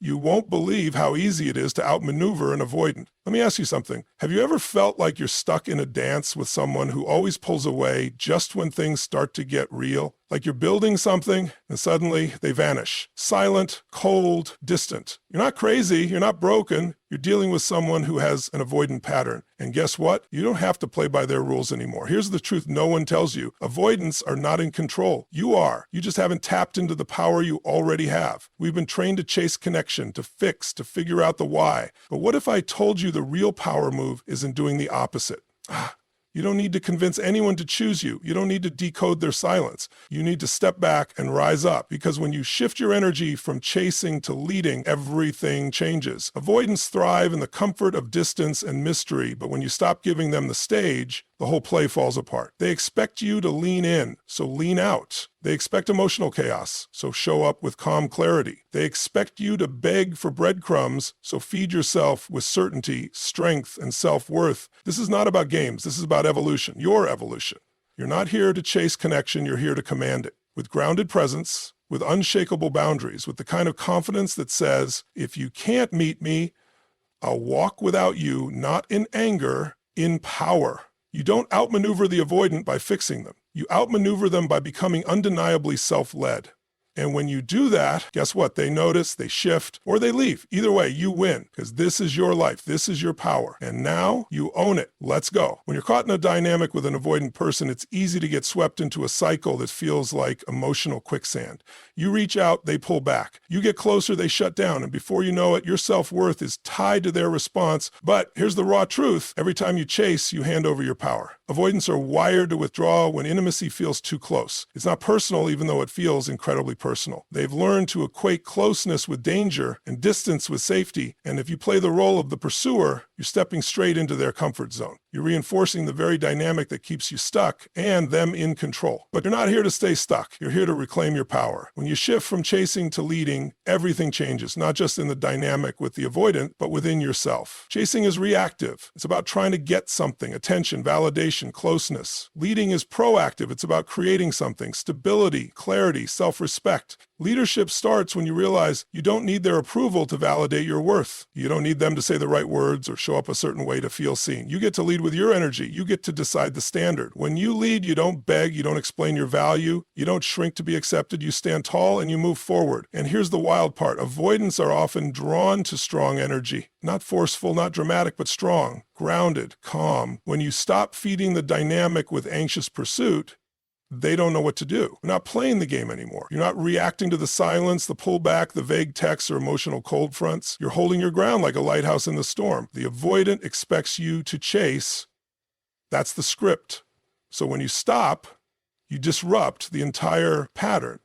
You won't believe how easy it is to outmaneuver an avoidant. Let me ask you something. Have you ever felt like you're stuck in a dance with someone who always pulls away just when things start to get real? Like you're building something and suddenly they vanish. Silent, cold, distant. You're not crazy. You're not broken. You're dealing with someone who has an avoidant pattern. And guess what? You don't have to play by their rules anymore. Here's the truth no one tells you. Avoidants are not in control. You are. You just haven't tapped into the power you already have. We've been trained to chase connection, to fix, to figure out the why. But what if I told you the real power move is in doing the opposite? You don't need to convince anyone to choose you. You don't need to decode their silence. You need to step back and rise up, because when you shift your energy from chasing to leading, everything changes. Avoidants thrive in the comfort of distance and mystery, but when you stop giving them the stage, the whole play falls apart. They expect you to lean in, so lean out. They expect emotional chaos, so show up with calm clarity. They expect you to beg for breadcrumbs, so feed yourself with certainty, strength, and self-worth. This is not about games. This is about evolution, your evolution. You're not here to chase connection. You're here to command it. With grounded presence, with unshakable boundaries, with the kind of confidence that says, if you can't meet me, I'll walk without you, not in anger, in power. You don't outmaneuver the avoidant by fixing them. You outmaneuver them by becoming undeniably self-led. And when you do that, guess what? They notice, they shift, or they leave. Either way, you win, because this is your life. This is your power. And now you own it. Let's go. When you're caught in a dynamic with an avoidant person, it's easy to get swept into a cycle that feels like emotional quicksand. You reach out, they pull back. You get closer, they shut down. And before you know it, your self-worth is tied to their response. But here's the raw truth. Every time you chase, you hand over your power. Avoidants are wired to withdraw when intimacy feels too close. It's not personal, even though it feels incredibly personal. They've learned to equate closeness with danger and distance with safety. And if you play the role of the pursuer, you're stepping straight into their comfort zone. You're reinforcing the very dynamic that keeps you stuck and them in control. But you're not here to stay stuck. You're here to reclaim your power. When you shift from chasing to leading, everything changes, not just in the dynamic with the avoidant, but within yourself. Chasing is reactive. It's about trying to get something, attention, validation, closeness. Leading is proactive. It's about creating something, stability, clarity, self-respect. Leadership starts when you realize you don't need their approval to validate your worth. You don't need them to say the right words or show up a certain way to feel seen. You get to lead with your energy. You get to decide the standard. When you lead, you don't beg, you don't explain your value, you don't shrink to be accepted, you stand tall and you move forward. And here's the wild part. Avoidants are often drawn to strong energy. Not forceful, not dramatic, but strong, grounded, calm. When you stop feeding the dynamic with anxious pursuit, they don't know what to do. You're not playing the game anymore. You're not reacting to the silence, the pullback, the vague texts, or emotional cold fronts. You're holding your ground like a lighthouse in the storm. The avoidant expects you to chase. That's the script. So when you stop, you disrupt the entire pattern.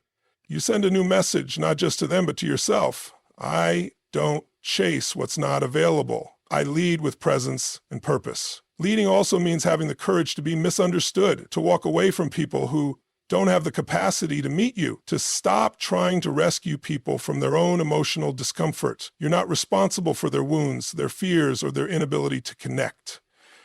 You send a new message, not just to them, but to yourself. I don't chase what's not available. I lead with presence and purpose. Leading also means having the courage to be misunderstood, to walk away from people who don't have the capacity to meet you, to stop trying to rescue people from their own emotional discomfort. You're not responsible for their wounds, their fears, or their inability to connect.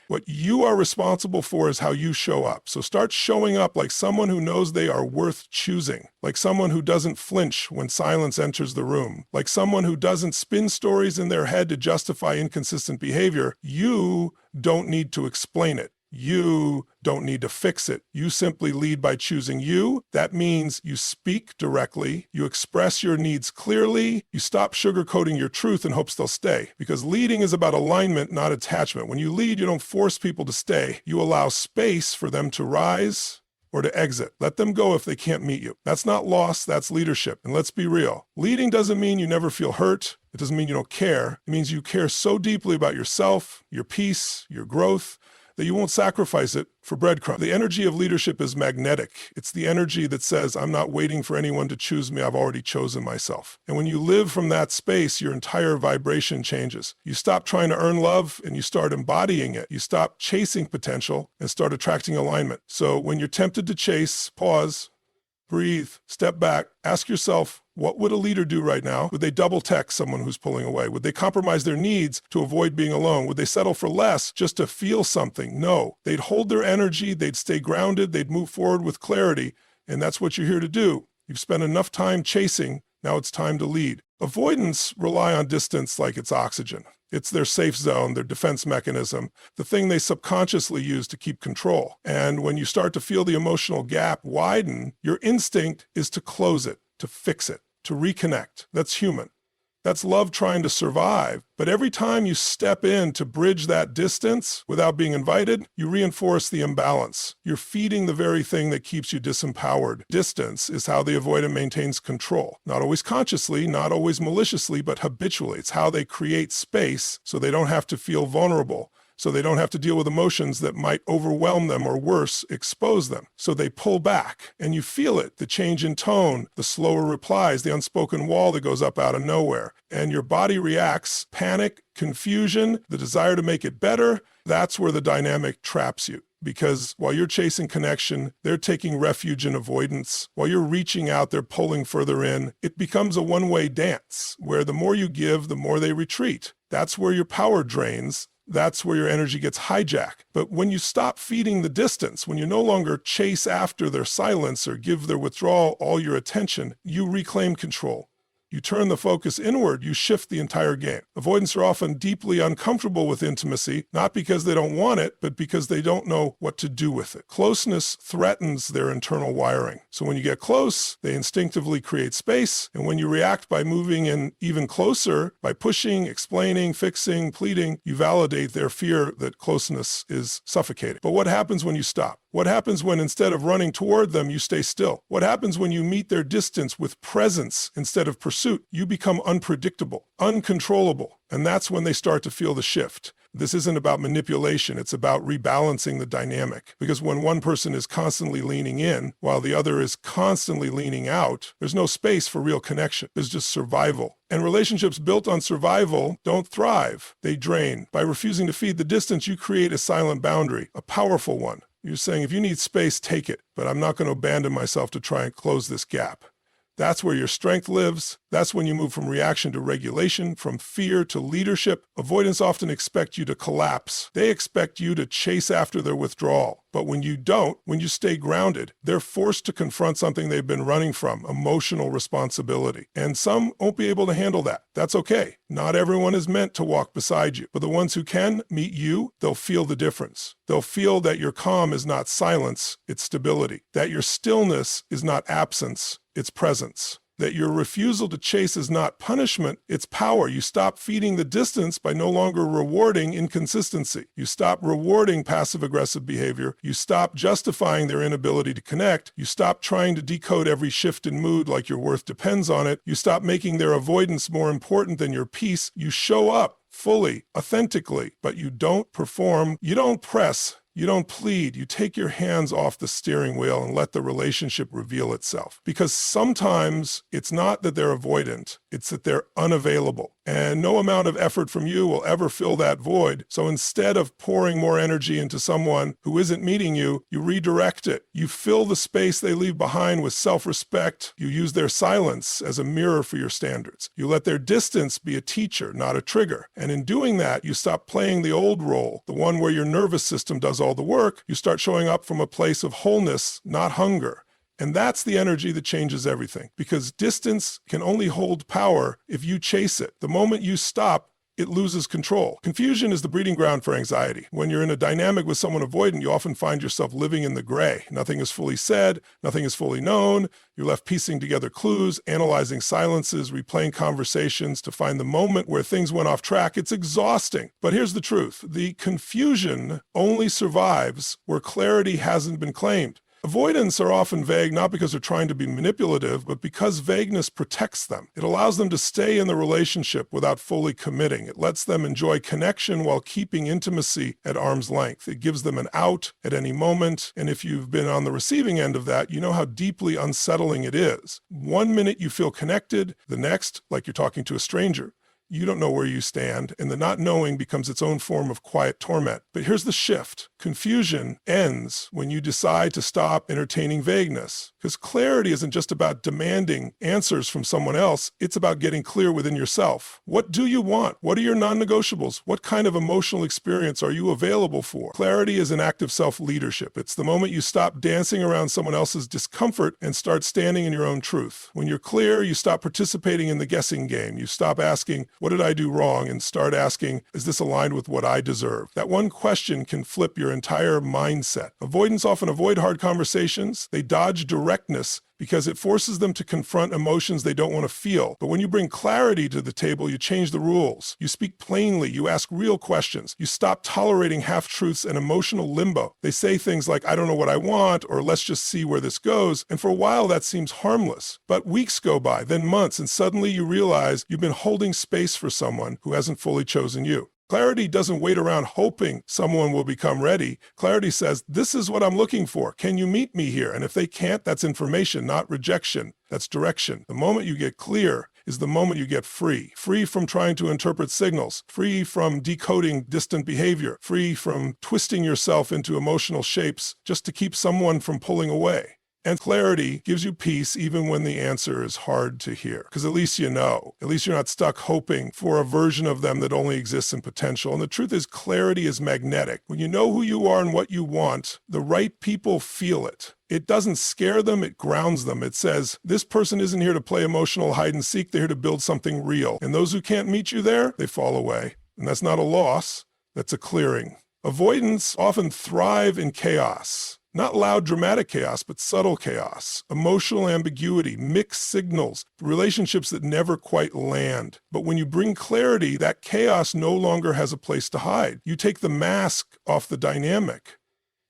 What you are responsible for is how you show up. So start showing up like someone who knows they are worth choosing, like someone who doesn't flinch when silence enters the room, like someone who doesn't spin stories in their head to justify inconsistent behavior. You don't need to explain it. You don't need to fix it. You simply lead by choosing you. That means you speak directly, you express your needs clearly, you stop sugarcoating your truth in hopes they'll stay. Because leading is about alignment, not attachment. When you lead, you don't force people to stay. You allow space for them to rise or to exit. Let them go if they can't meet you. That's not loss, that's leadership. And let's be real. Leading doesn't mean you never feel hurt. It doesn't mean you don't care. It means you care so deeply about yourself, your peace, your growth, that you won't sacrifice it for breadcrumbs. The energy of leadership is magnetic. It's the energy that says, I'm not waiting for anyone to choose me, I've already chosen myself. And when you live from that space, your entire vibration changes. You stop trying to earn love and you start embodying it. You stop chasing potential and start attracting alignment. So when you're tempted to chase, pause, breathe, step back, ask yourself, what would a leader do right now? Would they double text someone who's pulling away? Would they compromise their needs to avoid being alone? Would they settle for less just to feel something? No. They'd hold their energy, they'd stay grounded, they'd move forward with clarity. And that's what you're here to do. You've spent enough time chasing, now it's time to lead. Avoidants rely on distance like it's oxygen. It's their safe zone, their defense mechanism, the thing they subconsciously use to keep control. And when you start to feel the emotional gap widen, your instinct is to close it, to fix it, to reconnect. That's human. That's love trying to survive. But every time you step in to bridge that distance without being invited, you reinforce the imbalance. You're feeding the very thing that keeps you disempowered. Distance is how the avoidant maintains control. Not always consciously, not always maliciously, but habitually. It's how they create space so they don't have to feel vulnerable, so they don't have to deal with emotions that might overwhelm them or worse, expose them. So they pull back, and you feel it, the change in tone, the slower replies, the unspoken wall that goes up out of nowhere. And your body reacts, panic, confusion, the desire to make it better. That's where the dynamic traps you. Because while you're chasing connection, they're taking refuge in avoidance. While you're reaching out, they're pulling further in. It becomes a one-way dance, where the more you give, the more they retreat. That's where your power drains. That's where your energy gets hijacked. But when you stop feeding the distance, when you no longer chase after their silence or give their withdrawal all your attention, you reclaim control. You turn the focus inward, you shift the entire game. Avoidants are often deeply uncomfortable with intimacy, not because they don't want it, but because they don't know what to do with it. Closeness threatens their internal wiring. So when you get close, they instinctively create space, and when you react by moving in even closer, by pushing, explaining, fixing, pleading, you validate their fear that closeness is suffocating. But what happens when you stop? What happens when instead of running toward them, you stay still? What happens when you meet their distance with presence instead of pursuit? You become unpredictable, uncontrollable, and that's when they start to feel the shift. This isn't about manipulation, it's about rebalancing the dynamic. Because when one person is constantly leaning in, while the other is constantly leaning out, there's no space for real connection. There's just survival. And relationships built on survival don't thrive, they drain. By refusing to feed the distance, you create a silent boundary, a powerful one. You're saying, if you need space, take it, but I'm not going to abandon myself to try and close this gap. That's where your strength lives. That's when you move from reaction to regulation, from fear to leadership. Avoidants often expect you to collapse. They expect you to chase after their withdrawal. But when you don't, when you stay grounded, they're forced to confront something they've been running from, emotional responsibility. And some won't be able to handle that. That's okay. Not everyone is meant to walk beside you. But the ones who can meet you, they'll feel the difference. They'll feel that your calm is not silence, it's stability. That your stillness is not absence, it's presence. That your refusal to chase is not punishment, it's power. You stop feeding the distance by no longer rewarding inconsistency. You stop rewarding passive-aggressive behavior. You stop justifying their inability to connect. You stop trying to decode every shift in mood like your worth depends on it. You stop making their avoidance more important than your peace. You show up fully, authentically, but you don't perform, you don't press, you don't plead, you take your hands off the steering wheel and let the relationship reveal itself. Because sometimes it's not that they're avoidant, it's that they're unavailable. And no amount of effort from you will ever fill that void. So instead of pouring more energy into someone who isn't meeting you, you redirect it. You fill the space they leave behind with self-respect. You use their silence as a mirror for your standards. You let their distance be a teacher, not a trigger. And in doing that, you stop playing the old role, the one where your nervous system does all the work. You start showing up from a place of wholeness, not hunger. And that's the energy that changes everything, because distance can only hold power if you chase it. The moment you stop, it loses control. Confusion is the breeding ground for anxiety. When you're in a dynamic with someone avoidant, you often find yourself living in the gray. Nothing is fully said, nothing is fully known. You're left piecing together clues, analyzing silences, replaying conversations to find the moment where things went off track. It's exhausting. But here's the truth. The confusion only survives where clarity hasn't been claimed. Avoidants are often vague not because they're trying to be manipulative, but because vagueness protects them. It allows them to stay in the relationship without fully committing. It lets them enjoy connection while keeping intimacy at arm's length. It gives them an out at any moment. And if you've been on the receiving end of that, you know how deeply unsettling it is. One minute you feel connected, the next, like you're talking to a stranger. You don't know where you stand, and the not knowing becomes its own form of quiet torment. But here's the shift. Confusion ends when you decide to stop entertaining vagueness. Because clarity isn't just about demanding answers from someone else, it's about getting clear within yourself. What do you want? What are your non-negotiables? What kind of emotional experience are you available for? Clarity is an act of self-leadership. It's the moment you stop dancing around someone else's discomfort and start standing in your own truth. When you're clear, you stop participating in the guessing game. You stop asking, what did I do wrong? And start asking, is this aligned with what I deserve? That one question can flip your entire mindset. Avoidants often avoid hard conversations. They dodge directness because it forces them to confront emotions they don't want to feel. But when you bring clarity to the table, you change the rules. You speak plainly. You ask real questions. You stop tolerating half-truths and emotional limbo. They say things like, I don't know what I want, or let's just see where this goes. And for a while, that seems harmless. But weeks go by, then months, and suddenly you realize you've been holding space for someone who hasn't fully chosen you. Clarity doesn't wait around hoping someone will become ready. Clarity says, this is what I'm looking for. Can you meet me here? And if they can't, that's information, not rejection. That's direction. The moment you get clear is the moment you get free. Free from trying to interpret signals. Free from decoding distant behavior. Free from twisting yourself into emotional shapes just to keep someone from pulling away. And clarity gives you peace even when the answer is hard to hear. Because at least you know. At least you're not stuck hoping for a version of them that only exists in potential. And the truth is, clarity is magnetic. When you know who you are and what you want, the right people feel it. It doesn't scare them, it grounds them. It says, this person isn't here to play emotional hide and seek, they're here to build something real. And those who can't meet you there, they fall away. And that's not a loss, that's a clearing. Avoidants often thrive in chaos. Not loud, dramatic chaos, but subtle chaos, emotional ambiguity, mixed signals, relationships that never quite land. But when you bring clarity, that chaos no longer has a place to hide. You take the mask off the dynamic.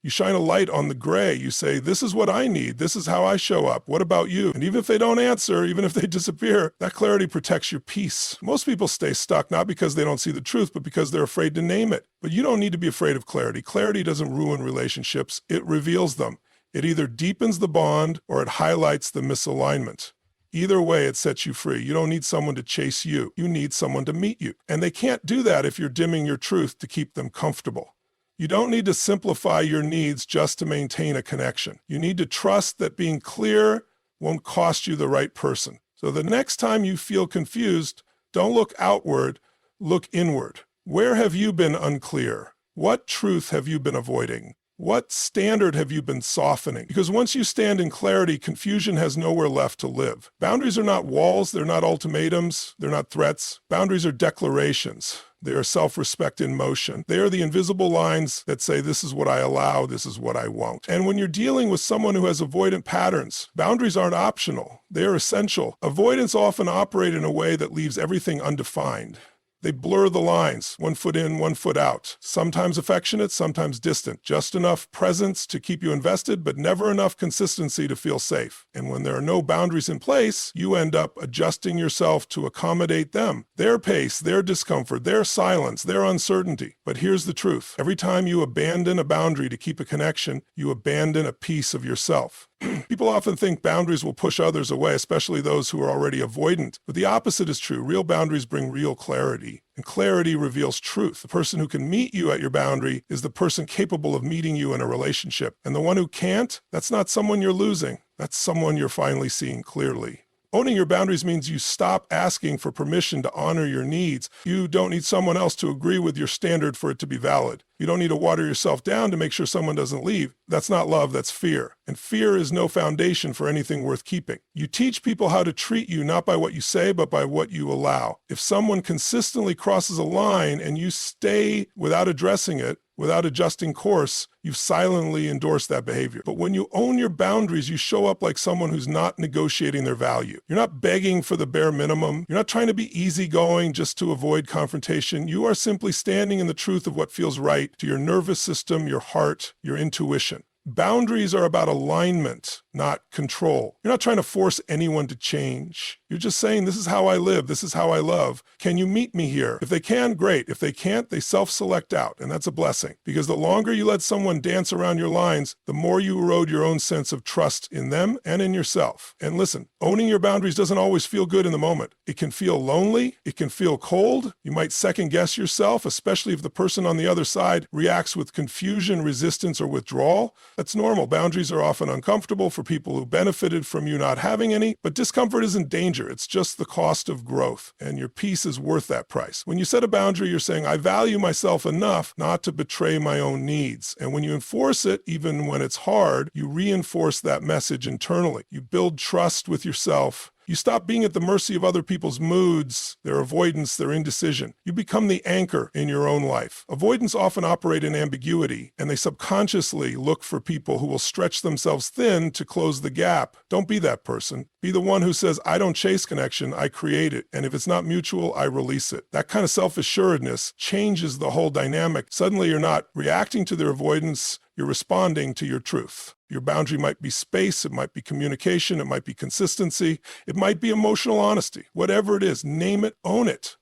You shine a light on the gray. You say, this is what I need. This is how I show up. What about you? And even if they don't answer, even if they disappear, that clarity protects your peace. Most people stay stuck, not because they don't see the truth, but because they're afraid to name it. But you don't need to be afraid of clarity. Clarity doesn't ruin relationships. It reveals them. It either deepens the bond or it highlights the misalignment. Either way, it sets you free. You don't need someone to chase you. You need someone to meet you. And they can't do that if you're dimming your truth to keep them comfortable. You don't need to simplify your needs just to maintain a connection. You need to trust that being clear won't cost you the right person. So the next time you feel confused, don't look outward, look inward. Where have you been unclear? What truth have you been avoiding? What standard have you been softening? Because once you stand in clarity, confusion has nowhere left to live. Boundaries are not walls, they're not ultimatums, they're not threats. Boundaries are declarations. They are self-respect in motion. They are the invisible lines that say, this is what I allow, this is what I won't. And when you're dealing with someone who has avoidant patterns, boundaries aren't optional. They are essential. Avoidants often operate in a way that leaves everything undefined. They blur the lines, 1 foot in, 1 foot out. Sometimes affectionate, sometimes distant. Just enough presence to keep you invested, but never enough consistency to feel safe. And when there are no boundaries in place, you end up adjusting yourself to accommodate them. Their pace, their discomfort, their silence, their uncertainty. But here's the truth. Every time you abandon a boundary to keep a connection, you abandon a piece of yourself. People often think boundaries will push others away, especially those who are already avoidant. But the opposite is true. Real boundaries bring real clarity, and clarity reveals truth. The person who can meet you at your boundary is the person capable of meeting you in a relationship. And the one who can't, that's not someone you're losing. That's someone you're finally seeing clearly. Owning your boundaries means you stop asking for permission to honor your needs. You don't need someone else to agree with your standard for it to be valid. You don't need to water yourself down to make sure someone doesn't leave. That's not love, that's fear. And fear is no foundation for anything worth keeping. You teach people how to treat you not by what you say, but by what you allow. If someone consistently crosses a line and you stay without addressing it, without adjusting course, you've silently endorsed that behavior. But when you own your boundaries, you show up like someone who's not negotiating their value. You're not begging for the bare minimum. You're not trying to be easygoing just to avoid confrontation. You are simply standing in the truth of what feels right to your nervous system, your heart, your intuition. Boundaries are about alignment, not control. You're not trying to force anyone to change. You're just saying, this is how I live, this is how I love. Can you meet me here? If they can, great. If they can't, they self-select out, and that's a blessing. Because the longer you let someone dance around your lines, the more you erode your own sense of trust in them and in yourself. And listen, owning your boundaries doesn't always feel good in the moment. It can feel lonely, it can feel cold. You might second guess yourself, especially if the person on the other side reacts with confusion, resistance, or withdrawal. That's normal. Boundaries are often uncomfortable for people who benefited from you not having any, but discomfort isn't danger. It's just the cost of growth, and your peace is worth that price. When you set a boundary, you're saying, I value myself enough not to betray my own needs. And when you enforce it, even when it's hard, you reinforce that message internally. You build trust with yourself. You stop being at the mercy of other people's moods, their avoidance, their indecision. You become the anchor in your own life. Avoidants often operate in ambiguity, and they subconsciously look for people who will stretch themselves thin to close the gap. Don't be that person. Be the one who says, I don't chase connection, I create it. And if it's not mutual, I release it. That kind of self-assuredness changes the whole dynamic. Suddenly you're not reacting to their avoidance, you're responding to your truth. Your boundary might be space, it might be communication, it might be consistency, it might be emotional honesty. Whatever it is, name it, own it,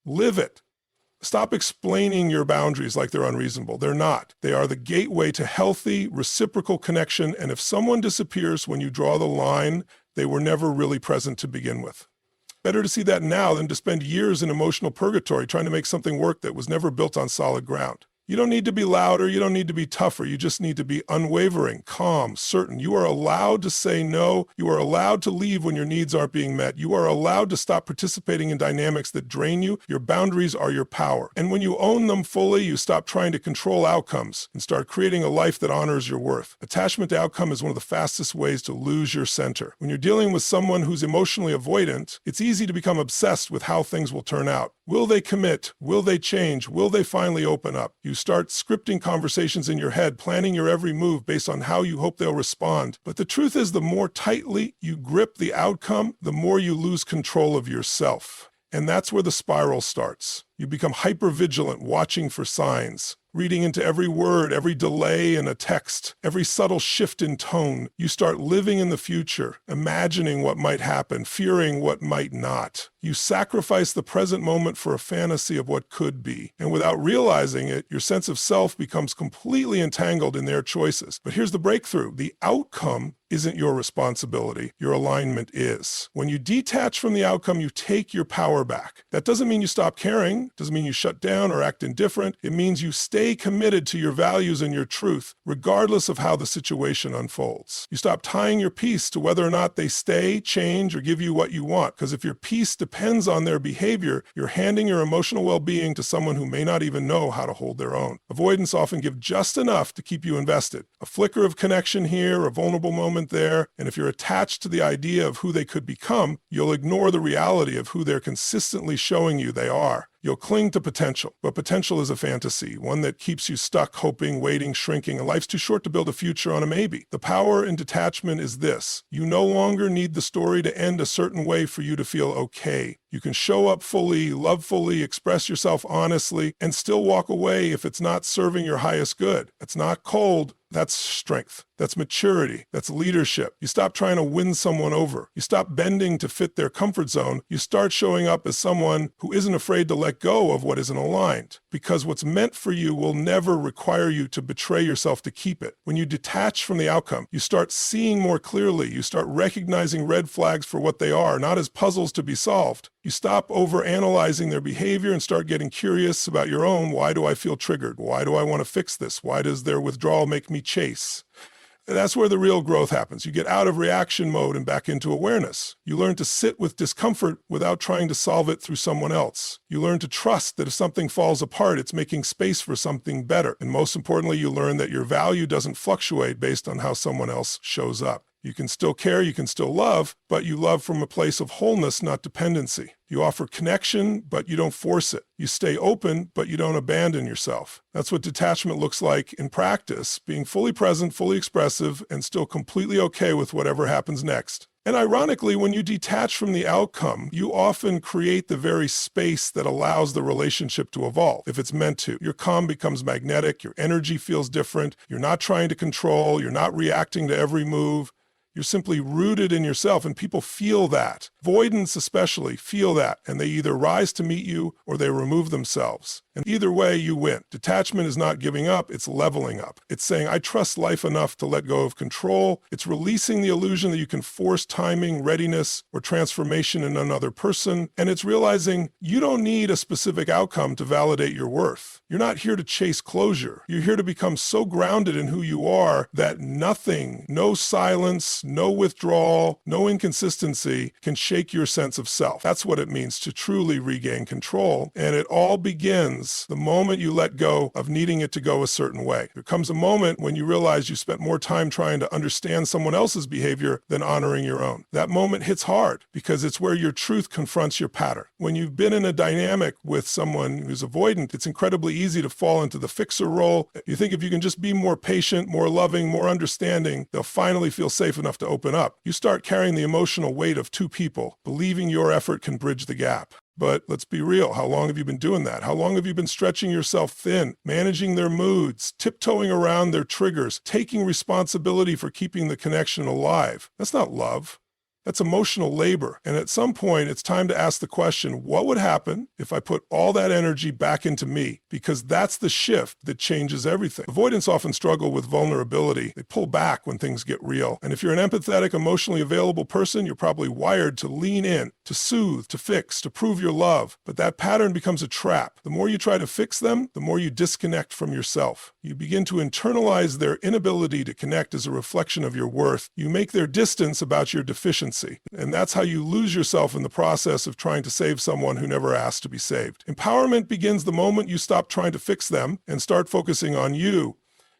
live it. Stop explaining your boundaries like they're unreasonable. They're not. They are the gateway to healthy, reciprocal connection, and if someone disappears when you draw the line, they were never really present to begin with. Better to see that now than to spend years in emotional purgatory trying to make something work that was never built on solid ground. You don't need to be louder, you don't need to be tougher, you just need to be unwavering, calm, certain. You are allowed to say no, you are allowed to leave when your needs aren't being met, you are allowed to stop participating in dynamics that drain you. Your boundaries are your power. And when you own them fully, you stop trying to control outcomes and start creating a life that honors your worth. Attachment to outcome is one of the fastest ways to lose your center. When you're dealing with someone who's emotionally avoidant, it's easy to become obsessed with how things will turn out. Will they commit? Will they change? Will they finally open up? You start scripting conversations in your head, planning your every move based on how you hope they'll respond. But the truth is, the more tightly you grip the outcome, the more you lose control of yourself. And that's where the spiral starts. You become hypervigilant, watching for signs, reading into every word, every delay in a text, every subtle shift in tone. You start living in the future, imagining what might happen, fearing what might not. You sacrifice the present moment for a fantasy of what could be. And without realizing it, your sense of self becomes completely entangled in their choices. But here's the breakthrough. The outcome isn't your responsibility. Your alignment is. When you detach from the outcome, you take your power back. That doesn't mean you stop caring. Doesn't mean you shut down or act indifferent. It means you stay committed to your values and your truth, regardless of how the situation unfolds. You stop tying your peace to whether or not they stay, change, or give you what you want. Because if your peace depends on their behavior, you're handing your emotional well-being to someone who may not even know how to hold their own. Avoidants often give just enough to keep you invested. A flicker of connection here, a vulnerable moment there, and if you're attached to the idea of who they could become, you'll ignore the reality of who they're consistently showing you they are. You'll cling to potential, but potential is a fantasy, one that keeps you stuck, hoping, waiting, shrinking, and life's too short to build a future on a maybe. The power in detachment is this. You no longer need the story to end a certain way for you to feel okay. You can show up fully, love fully, express yourself honestly, and still walk away if it's not serving your highest good. That's not cold. That's strength. That's maturity. That's leadership. You stop trying to win someone over. You stop bending to fit their comfort zone. You start showing up as someone who isn't afraid to let go of what isn't aligned. Because what's meant for you will never require you to betray yourself to keep it. When you detach from the outcome, you start seeing more clearly. You start recognizing red flags for what they are, not as puzzles to be solved. You stop overanalyzing their behavior and start getting curious about your own. Why do I feel triggered? Why do I want to fix this? Why does their withdrawal make me chase? That's where the real growth happens. You get out of reaction mode and back into awareness. You learn to sit with discomfort without trying to solve it through someone else. You learn to trust that if something falls apart, it's making space for something better. And most importantly, you learn that your value doesn't fluctuate based on how someone else shows up. You can still care, you can still love, but you love from a place of wholeness, not dependency. You offer connection, but you don't force it. You stay open, but you don't abandon yourself. That's what detachment looks like in practice, being fully present, fully expressive, and still completely okay with whatever happens next. And ironically, when you detach from the outcome, you often create the very space that allows the relationship to evolve, if it's meant to. Your calm becomes magnetic, your energy feels different, you're not trying to control, you're not reacting to every move. You're simply rooted in yourself, and people feel that. Avoidants especially feel that, and they either rise to meet you or they remove themselves. And either way, you win. Detachment is not giving up, it's leveling up. It's saying, I trust life enough to let go of control. It's releasing the illusion that you can force timing, readiness, or transformation in another person. And it's realizing you don't need a specific outcome to validate your worth. You're not here to chase closure. You're here to become so grounded in who you are that nothing, no silence, no withdrawal, no inconsistency can shake your sense of self. That's what it means to truly regain control. And it all begins the moment you let go of needing it to go a certain way. There comes a moment when you realize you spent more time trying to understand someone else's behavior than honoring your own. That moment hits hard because it's where your truth confronts your pattern. When you've been in a dynamic with someone who's avoidant, it's incredibly easy to fall into the fixer role. You think if you can just be more patient, more loving, more understanding, they'll finally feel safe enough to open up. You start carrying the emotional weight of two people, believing your effort can bridge the gap. But let's be real. How long have you been doing that? How long have you been stretching yourself thin, managing their moods, tiptoeing around their triggers, taking responsibility for keeping the connection alive? That's not love. That's emotional labor. And at some point, it's time to ask the question, what would happen if I put all that energy back into me? Because that's the shift that changes everything. Avoidants often struggle with vulnerability. They pull back when things get real. And if you're an empathetic, emotionally available person, you're probably wired to lean in, to soothe, to fix, to prove your love. But that pattern becomes a trap. The more you try to fix them, the more you disconnect from yourself. You begin to internalize their inability to connect as a reflection of your worth. You make their distance about your deficiency. And that's how you lose yourself in the process of trying to save someone who never asked to be saved. Empowerment begins the moment you stop trying to fix them and start focusing on you.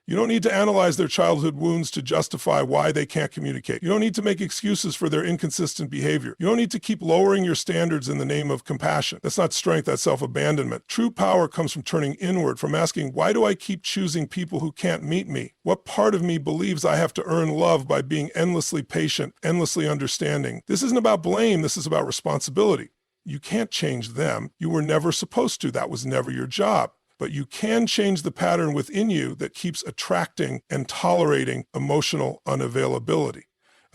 You don't need to analyze their childhood wounds to justify why they can't communicate. You don't need to make excuses for their inconsistent behavior. You don't need to keep lowering your standards in the name of compassion. That's not strength, that's self-abandonment. True power comes from turning inward, from asking, why do I keep choosing people who can't meet me? What part of me believes I have to earn love by being endlessly patient, endlessly understanding? This isn't about blame, this is about responsibility. You can't change them. You were never supposed to. That was never your job. But you can change the pattern within you that keeps attracting and tolerating emotional unavailability.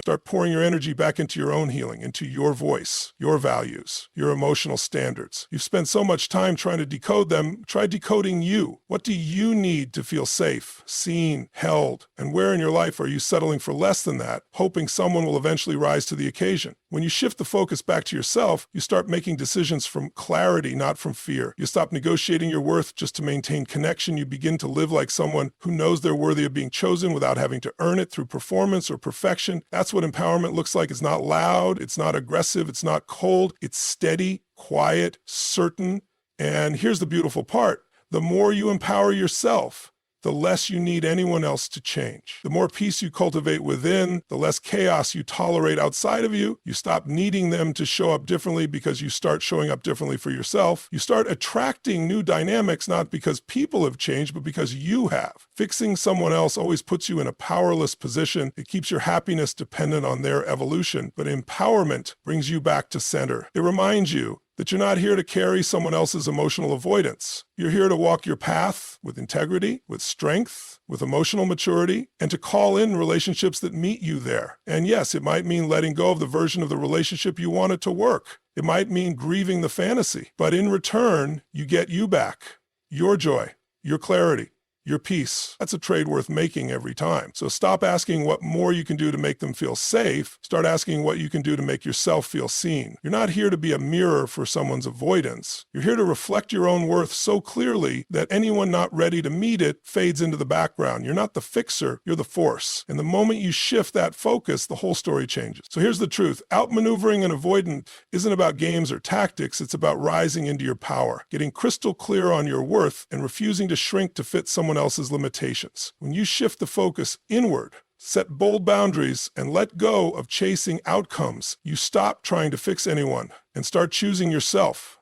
Start pouring your energy back into your own healing, into your voice, your values, your emotional standards. You've spent so much time trying to decode them. Try decoding you. What do you need to feel safe, seen, held? And where in your life are you settling for less than that, hoping someone will eventually rise to the occasion? When you shift the focus back to yourself, you start making decisions from clarity, not from fear. You stop negotiating your worth just to maintain connection. You begin to live like someone who knows they're worthy of being chosen without having to earn it through performance or perfection. That's what empowerment looks like. It's not loud, it's not aggressive, it's not cold. It's steady, quiet, certain. And here's the beautiful part. The more you empower yourself, the less you need anyone else to change. The more peace you cultivate within, the less chaos you tolerate outside of you. You stop needing them to show up differently because you start showing up differently for yourself. You start attracting new dynamics, not because people have changed, but because you have. Fixing someone else always puts you in a powerless position. It keeps your happiness dependent on their evolution. But empowerment brings you back to center. It reminds you that you're not here to carry someone else's emotional avoidance. You're here to walk your path with integrity, with strength, with emotional maturity, and to call in relationships that meet you there. And yes, it might mean letting go of the version of the relationship you wanted to work. It might mean grieving the fantasy. But in return, you get you back, your joy, your clarity, your peace. That's a trade worth making every time. So stop asking what more you can do to make them feel safe. Start asking what you can do to make yourself feel seen. You're not here to be a mirror for someone's avoidance. You're here to reflect your own worth so clearly that anyone not ready to meet it fades into the background. You're not the fixer, you're the force. And the moment you shift that focus, the whole story changes. So here's the truth. Outmaneuvering an avoidant isn't about games or tactics. It's about rising into your power, getting crystal clear on your worth, and refusing to shrink to fit someone else's limitations. When you shift the focus inward, set bold boundaries, and let go of chasing outcomes, you stop trying to fix anyone and start choosing yourself.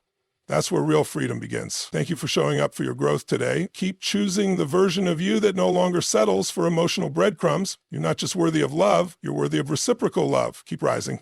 That's where real freedom begins. Thank you for showing up for your growth today. Keep choosing the version of you that no longer settles for emotional breadcrumbs. You're not just worthy of love, you're worthy of reciprocal love. Keep rising.